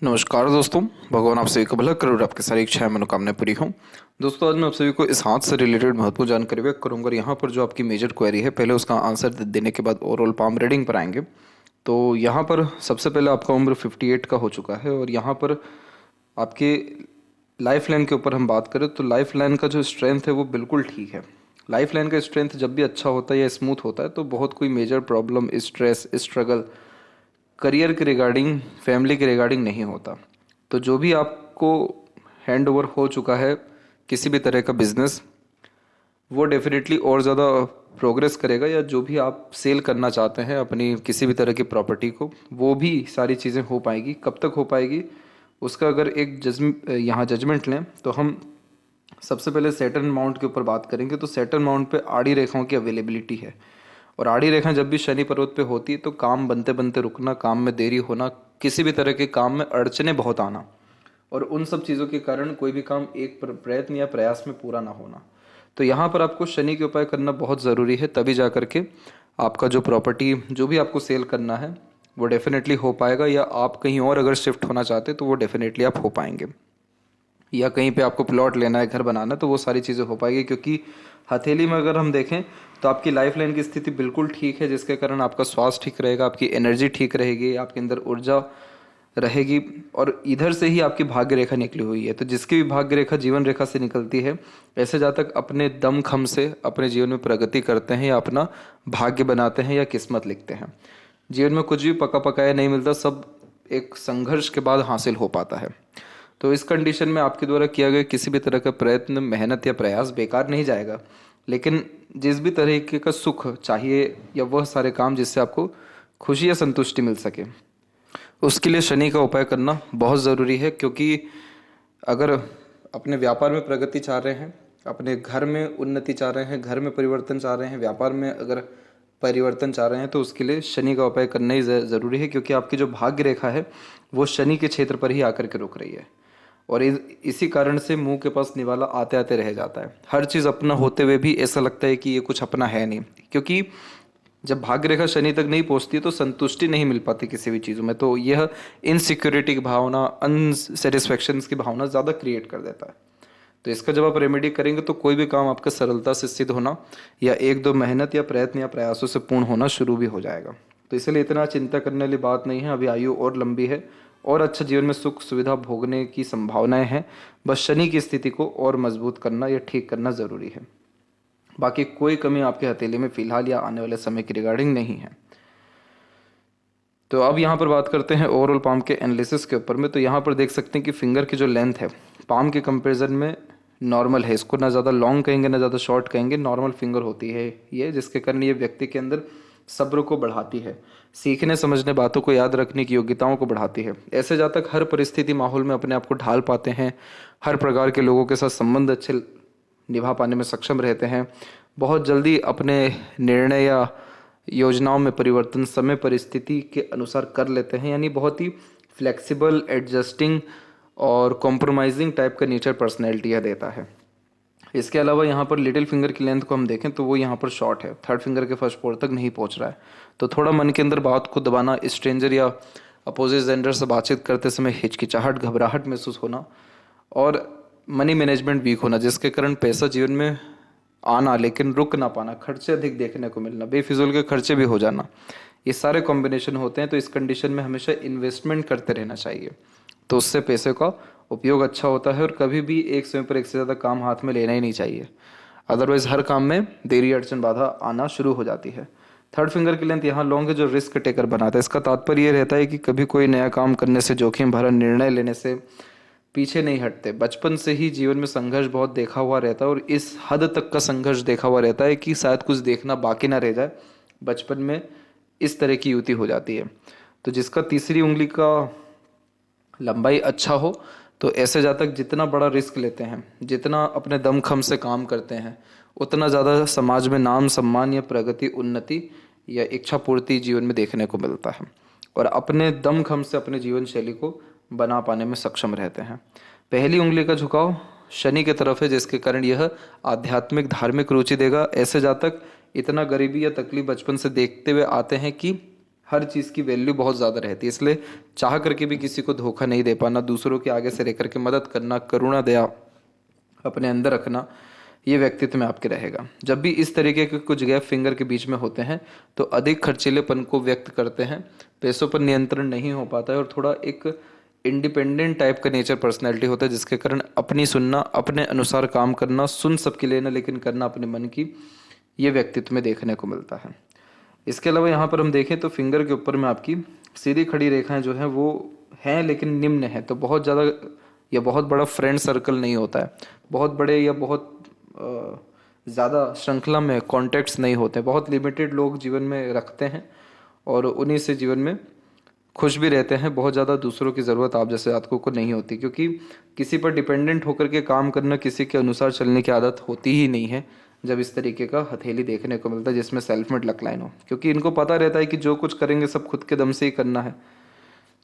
नमस्कार दोस्तों, भगवान आप सभी का भला करे और आपकी सारी इच्छाएं मनोकामनाएं पूरी हों। दोस्तों, आज मैं आप सभी को इस हाथ से रिलेटेड महत्वपूर्ण जानकारी व्यक्त करूंगा और यहाँ पर जो आपकी मेजर क्वेरी है, पहले उसका आंसर देने के बाद ओवरऑल पाम रीडिंग पर आएंगे। तो यहाँ पर सबसे पहले आपका उम्र 58 का हो चुका है और यहाँ पर आपके लाइफ लाइन के ऊपर हम बात करें तो लाइफ लाइन का जो स्ट्रेंथ है वो बिल्कुल ठीक है। लाइफ लाइन का स्ट्रेंथ जब भी अच्छा होता है या स्मूथ होता है तो बहुत कोई major problem, stress, struggle career के रिगार्डिंग, फैमिली के रिगार्डिंग नहीं होता। तो जो भी आपको हैंड ओवर हो चुका है किसी भी तरह का बिजनेस, वो डेफिनेटली और ज़्यादा प्रोग्रेस करेगा, या जो भी आप सेल करना चाहते हैं अपनी किसी भी तरह की प्रॉपर्टी को, वो भी सारी चीज़ें हो पाएगी। कब तक हो पाएगी उसका अगर एक यहाँ जजमेंट लें तो हम सबसे पहले सैटर्न माउंट के ऊपर बात करेंगे। तो सैटर्न माउंट पे आड़ी रेखाओं की अवेलेबिलिटी है और आड़ी रेखा जब भी शनि पर्वत पे होती है तो काम बनते बनते रुकना, काम में देरी होना, किसी भी तरह के काम में अड़चने बहुत आना और उन सब चीज़ों के कारण कोई भी काम एक प्रयत्न या प्रयास में पूरा ना होना। तो यहाँ पर आपको शनि के उपाय करना बहुत ज़रूरी है, तभी जा करके आपका जो प्रॉपर्टी जो भी आपको सेल करना है वो डेफिनेटली हो पाएगा, या आप कहीं और अगर शिफ्ट होना चाहते तो वो डेफिनेटली आप हो पाएंगे, या कहीं पे आपको प्लॉट लेना है, घर बनाना है, तो वो सारी चीज़ें हो पाएगी। क्योंकि हथेली में अगर हम देखें तो आपकी लाइफ लाइन की स्थिति बिल्कुल ठीक है, जिसके कारण आपका स्वास्थ्य ठीक रहेगा, आपकी एनर्जी ठीक रहेगी, आपके अंदर ऊर्जा रहेगी और इधर से ही आपकी भाग्य रेखा निकली हुई है। तो जिसकी भी भाग्य रेखा जीवन रेखा से निकलती है, ऐसे जातक अपने दम खम से अपने जीवन में प्रगति करते हैं या अपना भाग्य बनाते हैं या किस्मत लिखते हैं। जीवन में कुछ भी पका पकाया नहीं मिलता, सब एक संघर्ष के बाद हासिल हो पाता है। तो इस कंडीशन में आपके द्वारा किया गया किसी भी तरह का प्रयत्न, मेहनत या प्रयास बेकार नहीं जाएगा, लेकिन जिस भी तरीके का सुख चाहिए या वह सारे काम जिससे आपको खुशी या संतुष्टि मिल सके, उसके लिए शनि का उपाय करना बहुत ज़रूरी है। क्योंकि अगर अपने व्यापार में प्रगति चाह रहे हैं, अपने घर में उन्नति चाह रहे हैं, घर में परिवर्तन चाह रहे हैं, व्यापार में अगर परिवर्तन चाह रहे हैं, तो उसके लिए शनि का उपाय करना ही ज़रूरी है। क्योंकि आपकी जो भाग्य रेखा है वो शनि के क्षेत्र पर ही आकर के रुक रही है और इसी कारण से मुंह के पास निवाला आते आते रह जाता है। हर चीज़ अपना होते हुए भी ऐसा लगता है कि ये कुछ अपना है नहीं, क्योंकि जब भाग्य रेखा शनि तक नहीं पहुंचती तो संतुष्टि नहीं मिल पाती किसी भी चीज़ों में। तो यह इनसिक्योरिटी की भावना, अनसेटिस्फैक्शन की भावना ज़्यादा क्रिएट कर देता है। तो इसका जब आप रेमेडी करेंगे तो कोई भी काम आपका सरलता से सिद्ध होना या एक दो मेहनत या प्रयत्न या प्रयासों से पूर्ण होना शुरू भी हो जाएगा। तो इसलिए इतना चिंता करने वाली बात नहीं है। अभी आयु और लंबी है और अच्छा जीवन में सुख सुविधा भोगने की संभावनाएं हैं। बस शनि की स्थिति को और मजबूत करना या ठीक करना ज़रूरी है। बाकी कोई कमी आपके हथेली में फिलहाल या आने वाले समय की रिगार्डिंग नहीं है। तो अब यहाँ पर बात करते हैं ओवरऑल पाम के एनालिसिस के ऊपर में। तो यहाँ पर देख सकते हैं कि फिंगर की जो लेंथ है पाम के कंपैरिजन में नॉर्मल है। इसको ना ज़्यादा लॉन्ग कहेंगे ना ज़्यादा शॉर्ट कहेंगे, नॉर्मल फिंगर होती है ये, जिसके कारण ये व्यक्ति के अंदर सब्र को बढ़ाती है, सीखने समझने, बातों को याद रखने की योग्यताओं को बढ़ाती है। ऐसे जातक हर परिस्थिति माहौल में अपने आप को ढाल पाते हैं, हर प्रकार के लोगों के साथ संबंध अच्छे निभा पाने में सक्षम रहते हैं, बहुत जल्दी अपने निर्णय या योजनाओं में परिवर्तन समय परिस्थिति के अनुसार कर लेते हैं। यानी बहुत ही फ्लेक्सिबल, एडजस्टिंग और कॉम्प्रोमाइजिंग टाइप का नेचर पर्सनैलिटी यह देता है। इसके अलावा यहाँ पर लिटिल फिंगर की लेंथ को हम देखें तो वो यहाँ पर शॉर्ट है, थर्ड फिंगर के फर्स्ट पोर तक नहीं पहुँच रहा है। तो थोड़ा मन के अंदर बात को दबाना, स्ट्रेंजर या अपोजिट जेंडर से बातचीत करते समय हिचकिचाहट, घबराहट महसूस होना और मनी मैनेजमेंट वीक होना, जिसके कारण पैसा जीवन में आना लेकिन रुक ना पाना, खर्चे अधिक देखने को मिलना, बेफिजूल के खर्चे भी हो जाना, ये सारे कॉम्बिनेशन होते हैं। तो इस कंडीशन में हमेशा इन्वेस्टमेंट करते रहना चाहिए, तो उससे पैसे का उपयोग अच्छा होता है। और कभी भी एक समय पर एक से ज़्यादा काम हाथ में लेना ही नहीं चाहिए, अदरवाइज हर काम में देरी, अड़चन, बाधा आना शुरू हो जाती है। थर्ड फिंगर की लेंथ यहाँ लॉन्ग है जो रिस्क टेकर बनाता है। इसका तात्पर्य ये रहता है कि कभी कोई नया काम करने से, जोखिम भरा निर्णय लेने से पीछे नहीं हटते। बचपन से ही जीवन में संघर्ष बहुत देखा हुआ रहता है और इस हद तक का संघर्ष देखा हुआ रहता है कि शायद कुछ देखना बाकी ना रह जाए। बचपन में इस तरह की युति हो जाती है। तो जिसका तीसरी उंगली का लंबाई अच्छा हो, तो ऐसे जातक जितना बड़ा रिस्क लेते हैं, जितना अपने दमखम से काम करते हैं, उतना ज़्यादा समाज में नाम, सम्मान या प्रगति, उन्नति या इच्छा पूर्ति जीवन में देखने को मिलता है और अपने दमखम से अपने जीवन शैली को बना पाने में सक्षम रहते हैं। पहली उंगली का झुकाव शनि की तरफ है, जिसके कारण यह आध्यात्मिक, धार्मिक रुचि देगा। ऐसे जातक इतना गरीबी या तकलीफ बचपन से देखते हुए आते हैं कि हर चीज़ की वैल्यू बहुत ज़्यादा रहती है, इसलिए चाह करके भी किसी को धोखा नहीं दे पाना, दूसरों के आगे से रह करके मदद करना, करुणा दया अपने अंदर रखना, ये व्यक्तित्व में आपके रहेगा। जब भी इस तरीके के कुछ गैप फिंगर के बीच में होते हैं तो अधिक खर्चीलेपन को व्यक्त करते हैं, पैसों पर नियंत्रण नहीं हो पाता है और थोड़ा एक इंडिपेंडेंट टाइप का नेचर पर्सनैलिटी होता है, जिसके कारण अपनी सुनना, अपने अनुसार काम करना, सुन सबकी लेना लेकिन करना अपने मन की, ये व्यक्तित्व में देखने को मिलता है। इसके अलावा यहाँ पर हम देखें तो फिंगर के ऊपर में आपकी सीधी खड़ी रेखाएं जो हैं वो हैं लेकिन निम्न है, तो बहुत ज़्यादा या बहुत बड़ा फ्रेंड सर्कल नहीं होता है, बहुत बड़े या बहुत ज़्यादा श्रृंखला में कॉन्टैक्ट्स नहीं होते, बहुत लिमिटेड लोग जीवन में रखते हैं और उन्हीं से जीवन में खुश भी रहते हैं। बहुत ज़्यादा दूसरों की ज़रूरत आप जैसे जातकों को नहीं होती, क्योंकि किसी पर डिपेंडेंट होकर के काम करना, किसी के अनुसार चलने की आदत होती ही नहीं है जब इस तरीके का हथेली देखने को मिलता है जिसमें सेल्फ मेड लकलाइन हो, क्योंकि इनको पता रहता है कि जो कुछ करेंगे सब खुद के दम से ही करना है,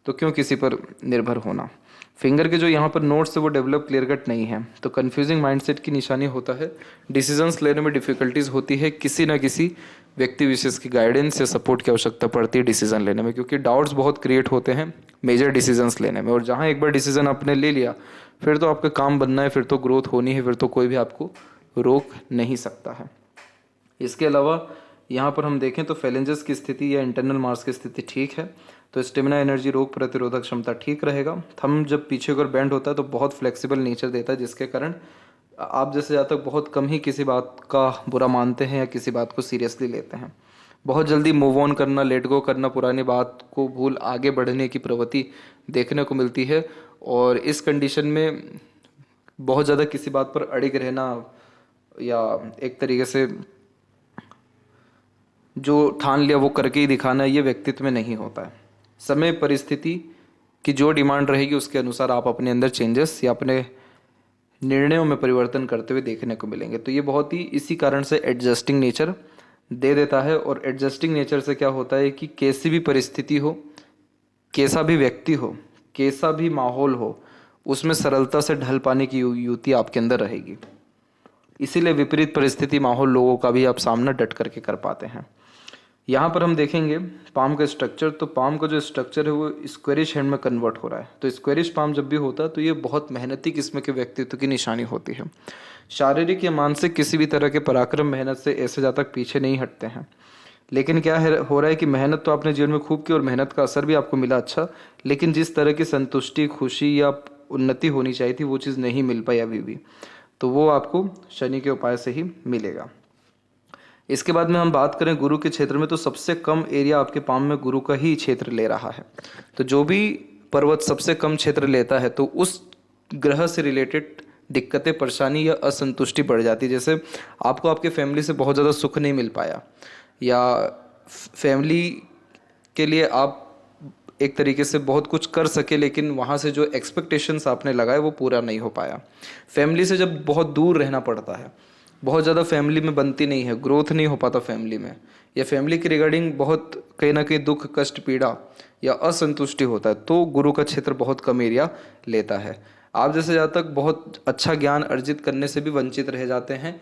तो क्यों किसी पर निर्भर होना। फिंगर के जो यहाँ पर नोट्स है वो डेवलप क्लियर कट नहीं है, तो कन्फ्यूजिंग माइंडसेट की निशानी होता है, डिसीजंस लेने में डिफिकल्टीज होती है, किसी ना किसी व्यक्ति विशेष की गाइडेंस या सपोर्ट की आवश्यकता पड़ती है डिसीजन लेने में, क्योंकि डाउट्स बहुत क्रिएट होते हैं मेजर डिसीजंस लेने में, और जहाँ एक बार डिसीजन आपने ले लिया फिर तो आपका काम बनना है, फिर तो ग्रोथ होनी है, फिर तो कोई भी आपको रोक नहीं सकता है। इसके अलावा यहाँ पर हम देखें तो फेलेंजेस की स्थिति या इंटरनल मार्स की स्थिति ठीक है, तो स्टेमिना, एनर्जी, रोग प्रतिरोधक क्षमता ठीक रहेगा। थंब जब पीछे की ओर बेंड होता है तो बहुत फ्लेक्सिबल नेचर देता है, जिसके कारण आप जैसे ज़्यादा तक बहुत कम ही किसी बात का बुरा मानते हैं या किसी बात को सीरियसली लेते हैं। बहुत जल्दी मूव ऑन करना, लेट गो करना, पुरानी बात को भूल आगे बढ़ने की प्रवृत्ति देखने को मिलती है, और इस कंडीशन में बहुत ज़्यादा किसी बात पर अड़िग रहना या एक तरीके से जो ठान लिया वो करके ही दिखाना, ये व्यक्तित्व में नहीं होता है। समय परिस्थिति की जो डिमांड रहेगी उसके अनुसार आप अपने अंदर चेंजेस या अपने निर्णयों में परिवर्तन करते हुए देखने को मिलेंगे, तो ये बहुत ही इसी कारण से एडजस्टिंग नेचर दे देता है। और एडजस्टिंग नेचर से क्या होता है कि कैसी भी परिस्थिति हो, कैसा भी व्यक्ति हो, कैसा भी माहौल हो, उसमें सरलता से ढल पाने की युक्ति आपके अंदर रहेगी, इसीलिए विपरीत परिस्थिति, माहौल, लोगों का भी आप सामना डट करके कर पाते हैं। यहाँ पर हम देखेंगे पाम का स्ट्रक्चर, तो पाम का जो स्ट्रक्चर है वो स्क्वेरिश हैंड में कन्वर्ट हो रहा है, तो स्क्वेरिश पाम जब भी होता है तो ये बहुत मेहनती किस्म के व्यक्तित्व की निशानी होती है। शारीरिक या मानसिक किसी भी तरह के पराक्रम, मेहनत से ऐसे ज़्यादा तक पीछे नहीं हटते हैं, लेकिन क्या है हो रहा है कि मेहनत तो आपने जीवन में खूब की और मेहनत का असर भी आपको मिला अच्छा, लेकिन जिस तरह की संतुष्टि, खुशी या उन्नति होनी चाहिए थी वो चीज़ नहीं मिल पाई अभी भी, तो वो आपको शनि के उपाय से ही मिलेगा। इसके बाद में हम बात करें गुरु के क्षेत्र में, तो सबसे कम एरिया आपके पाम में गुरु का ही क्षेत्र ले रहा है, तो जो भी पर्वत सबसे कम क्षेत्र लेता है तो उस ग्रह से रिलेटेड दिक्कतें, परेशानी या असंतुष्टि बढ़ जाती है। जैसे आपको आपके फैमिली से बहुत ज़्यादा सुख नहीं मिल पाया, या फैमिली के लिए आप एक तरीके से बहुत कुछ कर सके लेकिन वहाँ से जो एक्सपेक्टेशंस आपने लगाए वो पूरा नहीं हो पाया। फैमिली से जब बहुत दूर रहना पड़ता है, बहुत ज़्यादा फैमिली में बनती नहीं है, ग्रोथ नहीं हो पाता फैमिली में, या फैमिली के रिगार्डिंग बहुत कहीं ना कहीं दुख, कष्ट, पीड़ा या असंतुष्टि होता है, तो गुरु का क्षेत्र बहुत कम एरिया लेता है। आप जैसे जहाँ तक बहुत अच्छा ज्ञान अर्जित करने से भी वंचित रह जाते हैं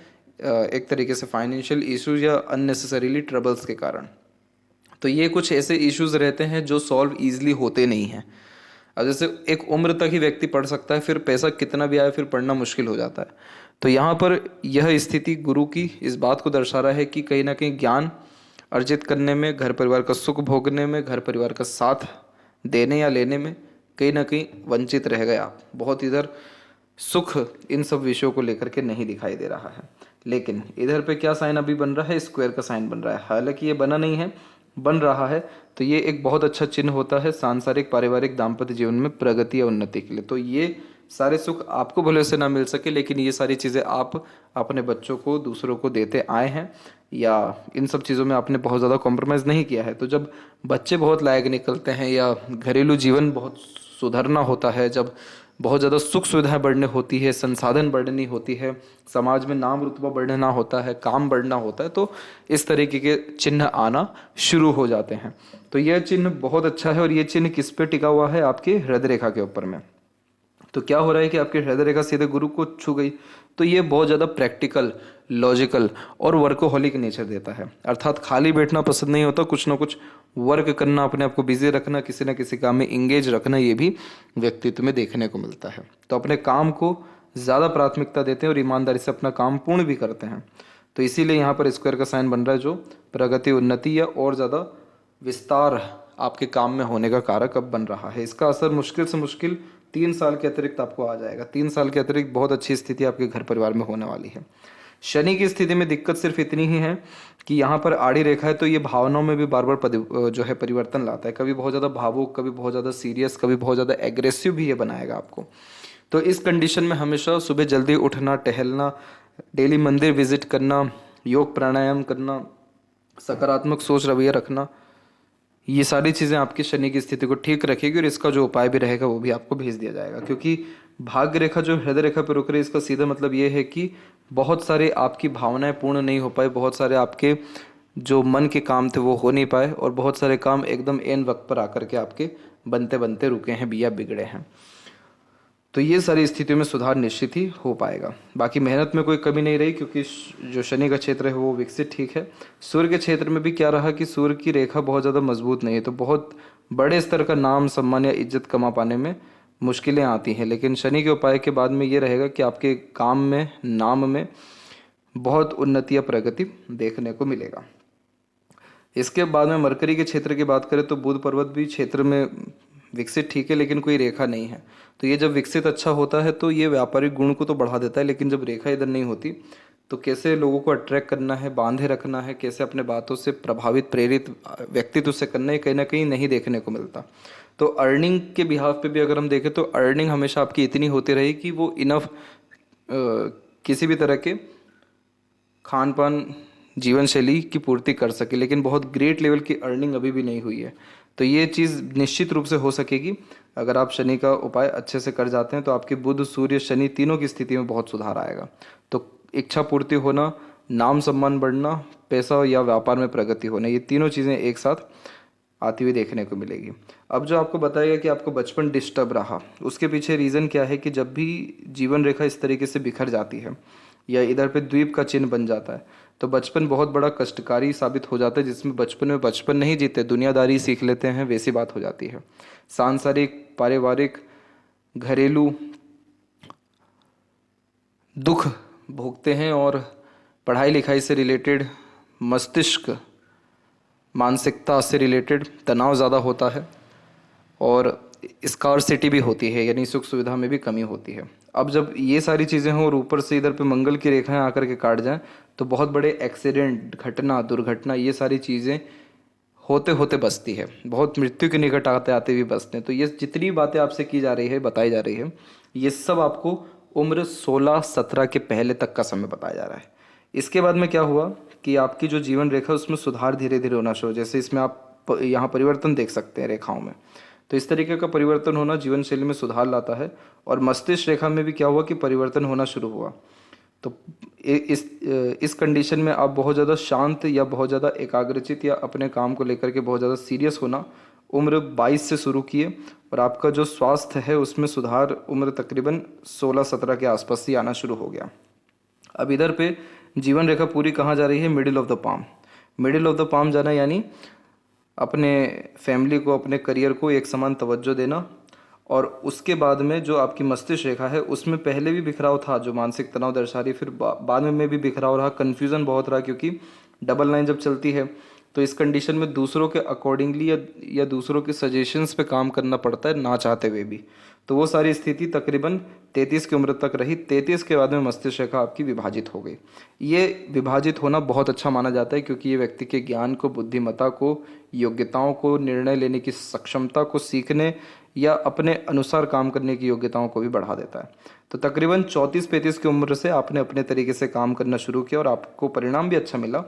एक तरीके से फाइनेंशियल इश्यूज या अननेसेसरीली ट्रबल्स के कारण, तो ये कुछ ऐसे इश्यूज रहते हैं जो सॉल्व ईजिली होते नहीं हैं। अब जैसे एक उम्र तक ही व्यक्ति पढ़ सकता है, फिर पैसा कितना भी आए फिर पढ़ना मुश्किल हो जाता है, तो यहाँ पर यह स्थिति गुरु की इस बात को दर्शा रहा है कि कहीं ना कहीं ज्ञान अर्जित करने में, घर परिवार का सुख भोगने में, घर परिवार का साथ देने या लेने में कहीं ना कहीं वंचित रह गए आप। बहुत इधर सुख इन सब विषयों को लेकर के नहीं दिखाई दे रहा है, लेकिन इधर पे क्या साइन अभी बन रहा है, स्क्वायर का साइन बन रहा है। हालांकि ये बना नहीं है, बन रहा है, तो ये एक बहुत अच्छा चिन्ह होता है सांसारिक, पारिवारिक, दाम्पत्य जीवन में प्रगति या उन्नति के लिए। तो ये सारे सुख आपको भले से ना मिल सके, लेकिन ये सारी चीज़ें आप अपने बच्चों को, दूसरों को देते आए हैं, या इन सब चीज़ों में आपने बहुत ज़्यादा कॉम्प्रोमाइज़ नहीं किया है। तो जब बच्चे बहुत लायक निकलते हैं या घरेलू जीवन बहुत सुधरना होता है, जब बहुत ज़्यादा सुख सुविधाएं बढ़ने होती है, संसाधन बढ़नी होती है, समाज में नाम रुतबा बढ़ना होता है, काम बढ़ना होता है, तो इस तरीके के चिन्ह आना शुरू हो जाते हैं। तो यह चिन्ह बहुत अच्छा है, और ये चिन्ह किस पे टिका हुआ है, आपके हृदय रेखा के ऊपर में। तो क्या हो रहा है कि आपकी हृदय रेखा सीधे गुरु को छू गई, तो ये बहुत ज़्यादा प्रैक्टिकल, लॉजिकल और वर्कोहॉलिक नेचर देता है। अर्थात खाली बैठना पसंद नहीं होता, कुछ ना कुछ वर्क करना, अपने आप को बिजी रखना, किसी ना किसी काम में इंगेज रखना, ये भी व्यक्तित्व में देखने को मिलता है। तो अपने काम को ज़्यादा प्राथमिकता देते हैं और ईमानदारी से अपना काम पूर्ण भी करते हैं। तो इसीलिए यहाँ पर स्क्वायर का साइन बन रहा है, जो प्रगति, उन्नति या और ज़्यादा विस्तार आपके काम में होने का कारक अब बन रहा है। इसका असर मुश्किल से मुश्किल 3 साल के अतिरिक्त आपको आ जाएगा। 3 साल के अतिरिक्त बहुत अच्छी स्थिति आपके घर परिवार में होने वाली है। शनि की स्थिति में दिक्कत सिर्फ इतनी ही है कि यहाँ पर आड़ी रेखा है, तो ये भावनाओं में भी बार बार जो है परिवर्तन लाता है। कभी बहुत ज़्यादा भावुक, कभी बहुत ज़्यादा सीरियस, कभी बहुत ज़्यादा एग्रेसिव भी ये बनाएगा आपको। तो इस कंडीशन में हमेशा सुबह जल्दी उठना, टहलना, डेली मंदिर विजिट करना, योग प्राणायाम करना, सकारात्मक सोच रवैया रखना, ये सारी चीज़ें आपकी शनि की स्थिति को ठीक रखेगी। और इसका जो उपाय भी रहेगा वो भी आपको भेज दिया जाएगा, क्योंकि भाग्य रेखा जो हृदय रेखा पर रुक रही है, इसका सीधा मतलब ये है कि बहुत सारे आपकी भावनाएं पूर्ण नहीं हो पाए, बहुत सारे आपके जो मन के काम थे वो हो नहीं पाए, और बहुत सारे काम एकदम एन वक्त पर आकर के आपके बनते बनते रुके हैं या बिगड़े हैं। तो ये सारी स्थितियों में सुधार निश्चित ही हो पाएगा। बाकी मेहनत में कोई कमी नहीं रही, क्योंकि जो शनि का क्षेत्र है वो विकसित ठीक है। सूर्य के क्षेत्र में भी क्या रहा कि सूर्य की रेखा बहुत ज़्यादा मजबूत नहीं है, तो बहुत बड़े स्तर का नाम, सम्मान या इज्जत कमा पाने में मुश्किलें आती हैं। लेकिन शनि के उपाय के बाद में ये रहेगा कि आपके काम में, नाम में बहुत उन्नति या प्रगति देखने को मिलेगा। इसके बाद में मरकरी के क्षेत्र की बात करें तो बुध पर्वत भी क्षेत्र में विकसित ठीक है, लेकिन कोई रेखा नहीं है। तो ये जब विकसित अच्छा होता है तो ये व्यापारिक गुण को तो बढ़ा देता है, लेकिन जब रेखा इधर नहीं होती तो कैसे लोगों को अट्रैक्ट करना है, बांधे रखना है, कैसे अपने बातों से प्रभावित, प्रेरित व्यक्तित्व से करना है, कहीं ना कहीं नहीं देखने को मिलता। तो अर्निंग के बिहाफ पे भी अगर हम देखें तो अर्निंग हमेशा आपकी इतनी होती रही कि वो इनफ किसी भी तरह के खान पान, जीवन शैली की पूर्ति कर सके, लेकिन बहुत ग्रेट लेवल की अर्निंग अभी भी नहीं हुई है। तो ये चीज़ निश्चित रूप से हो सकेगी अगर आप शनि का उपाय अच्छे से कर जाते हैं। तो आपके बुध, सूर्य, शनि तीनों की स्थिति में बहुत सुधार आएगा। तो इच्छा पूर्ति होना, नाम सम्मान बढ़ना, पैसा या व्यापार में प्रगति होना, ये तीनों चीज़ें एक साथ आती हुई देखने को मिलेगी। अब जो आपको बताया कि आपको बचपन डिस्टर्ब रहा, उसके पीछे रीज़न क्या है कि जब भी जीवन रेखा इस तरीके से बिखर जाती है या इधर पे द्वीप का चिन्ह बन जाता है, तो बचपन बहुत बड़ा कष्टकारी साबित हो जाता है, जिसमें बचपन में बचपन नहीं जीते, दुनियादारी सीख लेते हैं, वैसी बात हो जाती है। सांसारिक, पारिवारिक, घरेलू दुख भोगते हैं और पढ़ाई लिखाई से रिलेटेड, मस्तिष्क, मानसिकता से रिलेटेड तनाव ज़्यादा होता है और स्कार्सिटी भी होती है, यानी सुख सुविधा में भी कमी होती है। अब जब ये सारी चीज़ें हों और ऊपर से इधर पे मंगल की रेखाएं आकर के काट जाएं, तो बहुत बड़े एक्सीडेंट, घटना, दुर्घटना, ये सारी चीज़ें होते होते बचती है, बहुत मृत्यु के निकट आते आते भी बचते हैं। तो ये जितनी बातें आपसे की जा रही है, बताई जा रही है, ये सब आपको उम्र 16-17 के पहले तक का समय बताया जा रहा है। इसके बाद में क्या हुआ कि आपकी जो जीवन रेखा है उसमें सुधार धीरे धीरे होना शुरू, जैसे इसमें आप यहाँ परिवर्तन देख सकते हैं रेखाओं में। तो इस तरीके का परिवर्तन होना जीवन शैली में सुधार लाता है। और मस्तिष्क रेखा में भी क्या हुआ कि परिवर्तन होना शुरू हुआ। तो इस कंडीशन में आप बहुत ज़्यादा शांत या बहुत ज़्यादा एकाग्रचित या अपने काम को लेकर के बहुत ज़्यादा सीरियस होना उम्र 22 से शुरू किए, और आपका जो स्वास्थ्य है उसमें सुधार उम्र तकरीबन 16-17 के आसपास ही आना शुरू हो गया। अब इधर पे जीवन रेखा पूरी कहाँ जा रही है? Middle of the palm. Middle of the palm जाना यानी अपने फैमिली को, अपने करियर को एक समान तवज्जो देना। और उसके बाद में जो आपकी मस्तिष्क रेखा है उसमें पहले भी बिखराव था, जो मानसिक तनाव दर्शा रही, फिर बाद में भी बिखराव रहा, कन्फ्यूज़न बहुत रहा, क्योंकि डबल लाइन जब चलती है तो इस कंडीशन में दूसरों के अकॉर्डिंगली या दूसरों के सजेशंस पे काम करना पड़ता है, ना चाहते हुए भी। तो वो सारी स्थिति तकरीबन 33 की उम्र तक रही। 33 के बाद में मस्तिष्क रेखा आपकी विभाजित हो गई। ये विभाजित होना बहुत अच्छा माना जाता है, क्योंकि ये व्यक्ति के ज्ञान को, बुद्धिमत्ता को, योग्यताओं को, निर्णय लेने की सक्षमता को, सीखने या अपने अनुसार काम करने की योग्यताओं को भी बढ़ा देता है। तो तकरीबन 34-35 की उम्र से आपने अपने तरीके से काम करना शुरू किया और आपको परिणाम भी अच्छा मिला।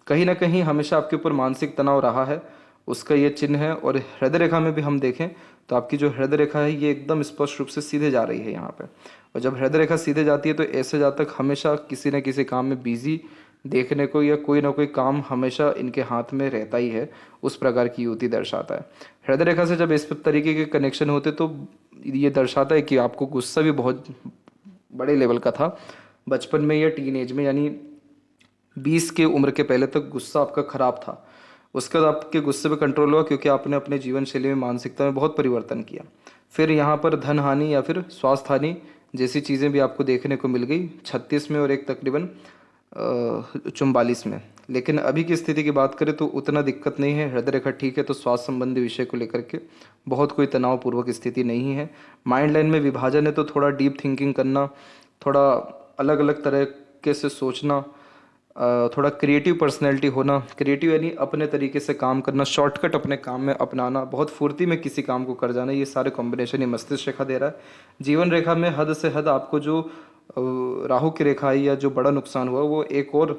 कहीं ना कहीं हमेशा आपके ऊपर मानसिक तनाव रहा है, उसका ये चिन्ह है। और हृदय रेखा में भी हम देखें तो आपकी जो हृदय रेखा है ये एकदम स्पष्ट रूप से सीधे जा रही है यहाँ पे। और जब हृदय रेखा सीधे जाती है तो ऐसे जातक हमेशा किसी न किसी काम में बिजी, देखने को या कोई ना कोई काम हमेशा इनके हाथ में रहता ही है, उस प्रकार की युति दर्शाता है। हृदय रेखा से जब इस तरीके के कनेक्शन होते तो ये दर्शाता है कि आपको गुस्सा भी बहुत बड़े लेवल का था बचपन में या टीन एज में, यानी 20 के उम्र के पहले तक गुस्सा आपका खराब था। उसके बाद आपके गुस्से पे कंट्रोल हुआ क्योंकि आपने अपने जीवन शैली में, मानसिकता में बहुत परिवर्तन किया। फिर यहाँ पर धन हानि या फिर स्वास्थ्य हानि जैसी चीज़ें भी आपको देखने को मिल गई 36 में और एक तकरीबन 44 में। लेकिन अभी की स्थिति की बात करें तो उतना दिक्कत नहीं है, हृदय रेखा ठीक है, तो स्वास्थ्य संबंधी विषय को लेकर के बहुत कोई तनावपूर्वक स्थिति नहीं है। माइंड लाइन में विभाजन है तो थोड़ा डीप थिंकिंग करना, थोड़ा अलग अलग तरीके से सोचना, थोड़ा क्रिएटिव पर्सनैलिटी होना, क्रिएटिव यानी अपने तरीके से काम करना, शॉर्टकट अपने काम में अपनाना, बहुत फुर्ती में किसी काम को कर जाना, ये सारे कॉम्बिनेशन ये मस्तिष्क रेखा दे रहा है। जीवन रेखा में हद से हद आपको जो राहु की रेखा आई या जो बड़ा नुकसान हुआ वो एक और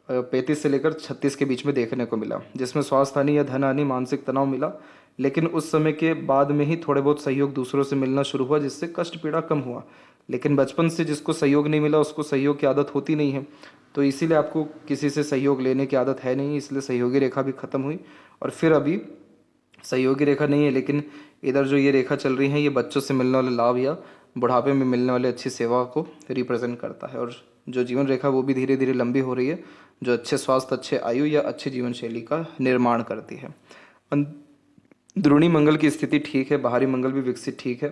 35 से लेकर 36 के बीच में देखने को मिला, जिसमें स्वास्थ्य हानि या धन हानि, मानसिक तनाव मिला। लेकिन उस समय के बाद में ही थोड़े बहुत सहयोग दूसरों से मिलना शुरू हुआ, जिससे कष्ट पीड़ा कम हुआ। लेकिन बचपन से जिसको सहयोग नहीं मिला उसको सहयोग की आदत होती नहीं है, तो इसीलिए आपको किसी से सहयोग लेने की आदत है नहीं, इसलिए सहयोगी रेखा भी खत्म हुई। और फिर अभी सहयोगी रेखा नहीं है, लेकिन इधर जो ये रेखा चल रही है ये बच्चों से मिलने वाले लाभ या बुढ़ापे में मिलने वाले अच्छी सेवा को रिप्रेजेंट करता है। और जो जीवन रेखा वो भी धीरे धीरे लंबी हो रही है, जो अच्छे स्वास्थ्य, अच्छे आयु या अच्छी जीवन शैली का निर्माण करती है। अंदरूनी मंगल की स्थिति ठीक है, बाहरी मंगल भी विकसित ठीक है,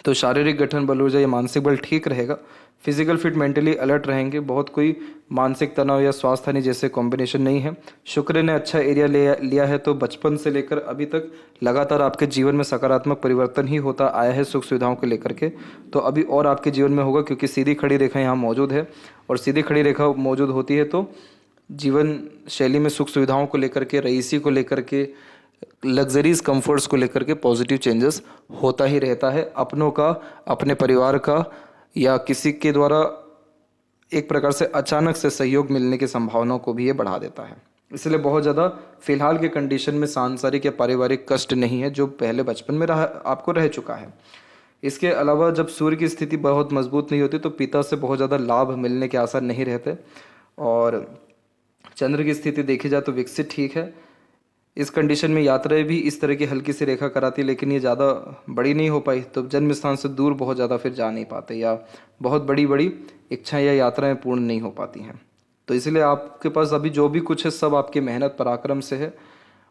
तो शारीरिक गठन, बल, ऊर्जा या मानसिक बल ठीक रहेगा। फिजिकल फिट, मेंटली अलर्ट रहेंगे, बहुत कोई मानसिक तनाव या स्वास्थ्य हानि जैसे कॉम्बिनेशन नहीं है। शुक्र ने अच्छा एरिया लिया है, तो बचपन से लेकर अभी तक लगातार आपके जीवन में सकारात्मक परिवर्तन ही होता आया है सुख सुविधाओं को लेकर के। तो अभी और आपके जीवन में होगा, क्योंकि सीधी खड़ी रेखा यहाँ मौजूद है, और सीधी खड़ी रेखा मौजूद होती है तो जीवन शैली में सुख सुविधाओं को लेकर के, रईसी को लेकर के, लग्जरीज कंफर्ट्स को लेकर के पॉजिटिव चेंजेस होता ही रहता है। अपनों का, अपने परिवार का या किसी के द्वारा एक प्रकार से अचानक से सहयोग मिलने की संभावनाओं को भी ये बढ़ा देता है। इसलिए बहुत ज़्यादा फिलहाल के कंडीशन में सांसारिक या पारिवारिक कष्ट नहीं है, जो पहले बचपन में आपको रह चुका है। इसके अलावा जब सूर्य की स्थिति बहुत मजबूत नहीं होती तो पिता से बहुत ज़्यादा लाभ मिलने के आसार नहीं रहते। और चंद्र की स्थिति देखी जाए तो विकसित ठीक है। इस कंडीशन में यात्राएं भी इस तरह की हल्की सी रेखा कराती, लेकिन ये ज़्यादा बड़ी नहीं हो पाई, तो जन्म स्थान से दूर बहुत ज़्यादा फिर जा नहीं पाते, या बहुत बड़ी बड़ी इच्छाएं या यात्राएं पूर्ण नहीं हो पाती हैं। तो इसलिए आपके पास अभी जो भी कुछ है सब आपकी मेहनत पराक्रम से है।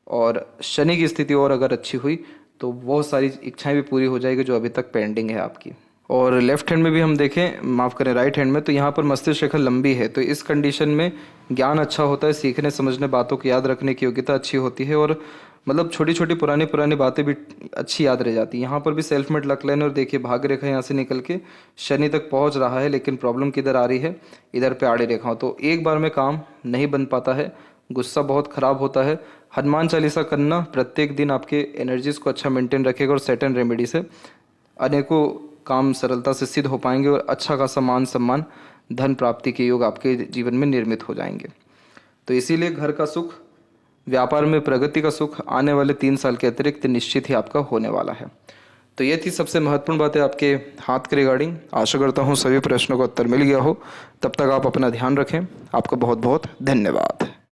और शनि की स्थिति और अगर अच्छी हुई तो बहुत सारी इच्छाएं भी पूरी हो जाएगी जो अभी तक पेंडिंग है आपकी। और लेफ्ट हैंड में भी हम देखें, माफ़ करें राइट हैंड में, तो यहाँ पर मस्तिष्क रेखा लंबी है, तो इस कंडीशन में ज्ञान अच्छा होता है, सीखने समझने, बातों को याद रखने की योग्यता अच्छी होती है, और मतलब छोटी छोटी पुरानी बातें भी अच्छी याद रह जाती है। यहाँ पर भी सेल्फ मेड लक लाइन, और देखिए भाग्य रेखा यहाँ से निकल के शनि तक पहुँच रहा है, लेकिन प्रॉब्लम किधर आ रही है, इधर पे आड़ी रेखा, तो एक बार में काम नहीं बन पाता है, गुस्सा बहुत खराब होता है। हनुमान चालीसा करना प्रत्येक दिन आपके एनर्जीज को अच्छा मेंटेन रखेगा, और सेट एंड रेमेडी से अनेकों काम सरलता से सिद्ध हो पाएंगे, और अच्छा खासा मान सम्मान, धन प्राप्ति के योग आपके जीवन में निर्मित हो जाएंगे। तो इसीलिए घर का सुख, व्यापार में प्रगति का सुख आने वाले 3 साल के अतिरिक्त निश्चित ही आपका होने वाला है। तो ये थी सबसे महत्वपूर्ण बातें आपके हाथ के रिगार्डिंग। आशा करता हूँ सभी प्रश्नों का उत्तर मिल गया हो। तब तक आप अपना ध्यान रखें। आपका बहुत बहुत धन्यवाद।